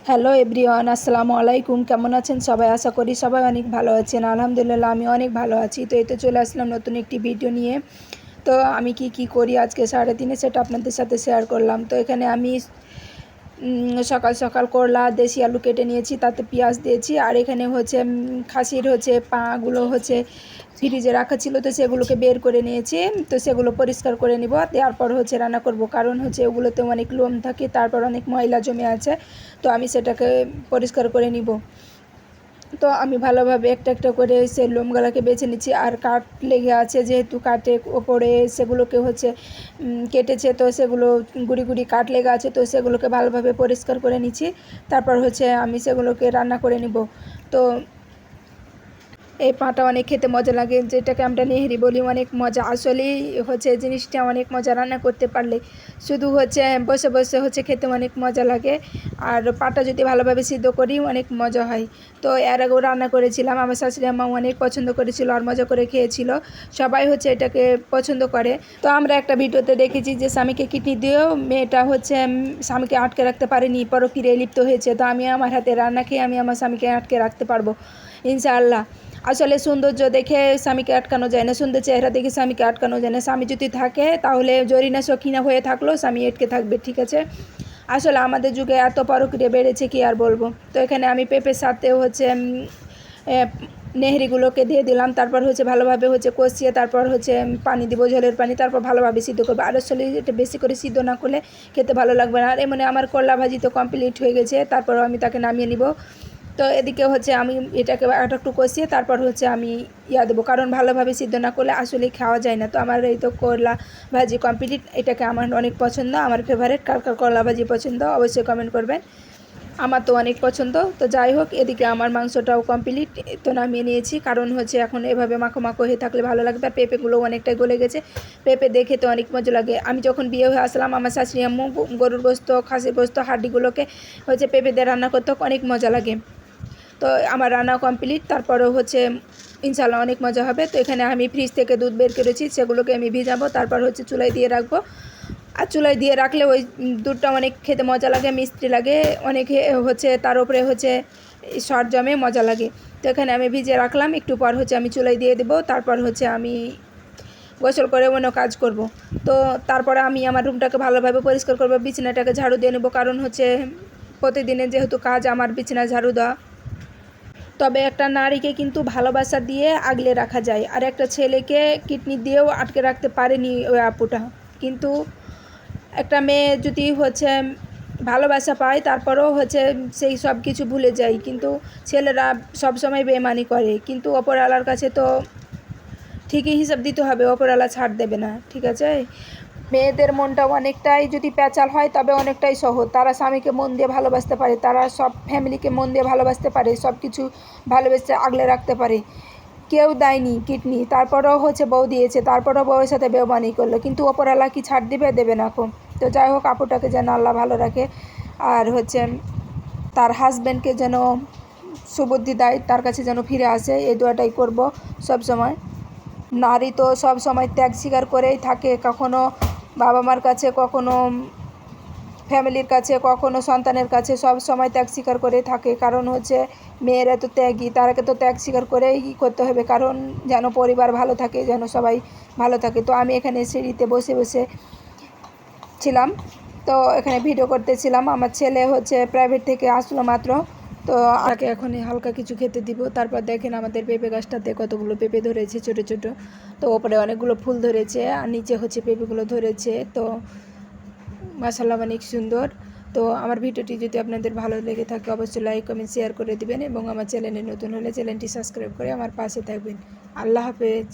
Hello everyone, আসসালামু আলাইকুম। কেমন আছেন সবাই? আশা করি সবাই অনেক ভালো আছেন। আলহামদুলিল্লাহ আমি অনেক ভালো আছি। তো এই তো চলে আসলাম নতুন একটি ভিডিও নিয়ে। তো আমি কি করি আজকে সারাদিনে সেটা আপনাদের সাথে শেয়ার করলাম। তো এখানে আমি সকাল সকাল করলা দেশি আলু কেটে নিয়েছি, তাতে পেঁয়াজ দিয়েছি। আর এখানে হচ্ছে খাসির পাগুলো ফ্রিজে রাখা ছিল, তো সেগুলোকে বের করে নিয়েছি। তো সেগুলো পরিষ্কার করে নিব, তারপর রান্না করব। কারণ ওগুলোতে অনেক লোম থাকে, তারপর অনেক ময়লা জমে আছে। তো আমি সেটাকে পরিষ্কার করে নিব। তো আমি ভালোভাবে একটা একটা করে সে লোমগুলোকে বেছে নিচ্ছি। আর কাঠ লেগে আছে, যেহেতু কাঠের ওপরে সেগুলোকে কেটেছে, তো সেগুলো গুড়ি গুড়ি কাঠ লেগে আছে, তো সেগুলোকে ভালোভাবে পরিষ্কার করে নিচ্ছি। তারপর আমি সেগুলোকে রান্না করে নিব। তো এই পাটা অনেক খেতে মজা লাগে, যেটাকে আমরা নেহেরি বলি। অনেক মজা আসলেই জিনিসটা অনেক মজা, রান্না করতে পারলে শুধু বসে বসে খেতে অনেক মজা লাগে। আর পাটা যদি ভালোভাবে সিদ্ধ করি অনেক মজা হয়। তো এর আগেও রান্না করেছিলাম, আমার শাশুড়ি আম্মা অনেক পছন্দ করেছিল আর মজা করে খেয়েছিল। সবাই এটাকে পছন্দ করে। তো আমরা একটা ভিডিওতে দেখেছি যে স্বামীকে কিডনি দিয়েও মেয়েটা স্বামীকে আটকে রাখতে পারেনি, পরকীয়ায় লিপ্ত হয়েছে। তো আমি আমার হাতে রান্না খেয়ে আমি আমার স্বামীকে আটকে রাখতে পারবো ইনশাআল্লাহ। আসলে সৌন্দর্য দেখে স্বামীকে আটকানো যায় না, সুন্দর চেহারা দেখে স্বামীকে আটকানো যায় না। স্বামী যদি থাকে তাহলে জরিনা সখিনা হয়ে থাকলেও স্বামী আটকে থাকবে, ঠিক আছে। আসলে আমাদের যুগে এত পরকীয়া বেড়েছে কি আর বলবো। তো এখানে আমি পেঁপের সাথে নেহরিগুলোকে দিয়ে দিলাম। তারপর ভালোভাবে কষিয়ে তারপর পানি দিব, ঝোলের পানি। তারপর ভালোভাবে সিদ্ধ করবো। আর আসলে এটা বেশি করে সিদ্ধ না করলে খেতে ভালো লাগবে না। আর আমার করলা ভাজি তো কমপ্লিট হয়ে গেছে, তারপর আমি তাকে নামিয়ে নিব। তো এদিকে আমি এটাকে একটু কষিয়ে তারপর আমি দেবো, কারণ ভালোভাবে সিদ্ধ না করলে আসলে খাওয়া যায় না। তো আমার এই তো করলা ভাজি কমপ্লিট। এটাকে আমার অনেক পছন্দ, আমার ফেভারিট। কার কার করলা ভাজি পছন্দ অবশ্যই কমেন্ট করবেন। আমার তো অনেক পছন্দ। তো যাই হোক, এদিকে আমার মাংসটাও কমপ্লিট। তো নামিয়ে নিয়েছি, কারণ এখন এভাবে মাখো মাখো হয়ে থাকলে ভালো লাগবে। আর পেঁপেগুলো অনেকটাই গলে গেছে। পেঁপে দেখে তো অনেক মজা লাগে। আমি যখন বিয়ে হয়ে আসলাম, আমার শাশুড়ি আম্মু গরুর গোস্ত, খাসির গোস্ত, হাড্ডিগুলোকে পেঁপে দিয়ে রান্না করতে অনেক মজা লাগে। তো আমার রান্না কমপ্লিট। তারপরেও ইনশাআল্লাহ অনেক মজা হবে। তো এখানে আমি ফ্রিজ থেকে দুধ বের করেছি, সেগুলোকে আমি ভিজাবো। তারপর চুলায় দিয়ে রাখবো। আর চুলায় দিয়ে রাখলে ওই দুধটা অনেক খেতে মজা লাগে, মিষ্টি লাগে অনেকে। তার উপরে সর জমে মজা লাগে। তো এখানে আমি ভিজিয়ে রাখলাম। একটু পর আমি চুলায় দিয়ে দেবো। তারপর আমি গোসল করে অন্য কাজ করব। তো তারপরে আমি আমার রুমটাকে ভালোভাবে পরিষ্কার করবো, বিছানাটাকে ঝাড়ু দিয়ে নেবো। কারণ প্রতিদিনের যেহেতু কাজ আমার বিছানা ঝাড়ু দেওয়া। তবে একটা নারীকে কিন্তু ভালোবাসা দিয়ে আগলে রাখা যায়, আর একটা ছেলেকে কিডনি দিয়েও আটকে রাখতে পারেনি ওই আপুটা। কিন্তু একটা মেয়ে যদি ভালোবাসা পায়, তারপরেও সেই সব কিছু ভুলে যায়। কিন্তু ছেলেরা সবসময় বেমানি করে, কিন্তু অপরওয়ালার কাছে তো ঠিকই হিসাব দিতে হবে, অপরওয়ালা ছাড় দেবে না, ঠিক আছে। মেয়েদের মনটা অনেকটাই যদি প্যাচাল হয় তবে অনেকটাই সহজ। তারা স্বামীকে মন দিয়ে ভালোবাসতে পারে, তারা সব ফ্যামিলিকে মন দিয়ে ভালোবাসতে পারে, সব কিছু ভালোবেসে আগলে রাখতে পারে। কেউ দেয়নি কিডনি, তারপরেও বউ দিয়েছে, তারপরেও বউয়ের সাথে বেমানি করলো, কিন্তু ওপরওয়ালা কি ছাড় দেবে না কো। তো যাই হোক, আপুটাকে যেন আল্লাহ ভালো রাখে। আর তার হাজব্যান্ডকে যেন সুবুদ্ধি দেয়, তার কাছে যেন ফিরে আসে, এই দোয়াটাই করব সব সময়। নারী তো সব সময় ত্যাগ স্বীকার করেই থাকে, কখনো বাবা মার কাছে, কখনো ফ্যামিলির কাছে, কখনো সন্তানের কাছে, সব সময় ত্যাগ স্বীকার করে থাকে। কারণ মেয়েরা তো ত্যাগী, তারাকে তো ত্যাগ স্বীকার করেই করতে হবে, কারণ যেন পরিবার ভালো থাকে, যেন সবাই ভালো থাকে। তো আমি এখানে সিঁড়িতে বসে বসে ছিলাম, তো এখানে ভিডিও করতেছিলাম। আমার ছেলে প্রাইভেট থেকে আসলো মাত্র। তো তাকে এখন হালকা কিছু খেতে দিব। তারপর দেখেন আমাদের পেঁপে গাছটাতে কতগুলো পেঁপে ধরেছে, ছোট ছোট। তো ওপরে অনেকগুলো ফুল ধরেছে, আর নিচে পেঁপেগুলো ধরেছে। তো মাশাআল্লাহ অনেক সুন্দর। তো আমার ভিডিওটি যদি আপনাদের ভালো লেগে থাকে অবশ্যই লাইক কমেন্ট শেয়ার করে দিবেন, এবং আমার চ্যানেলে নতুন হলে চ্যানেলটি সাবস্ক্রাইব করে আমার পাশে থাকবেন। আল্লাহ হাফেজ।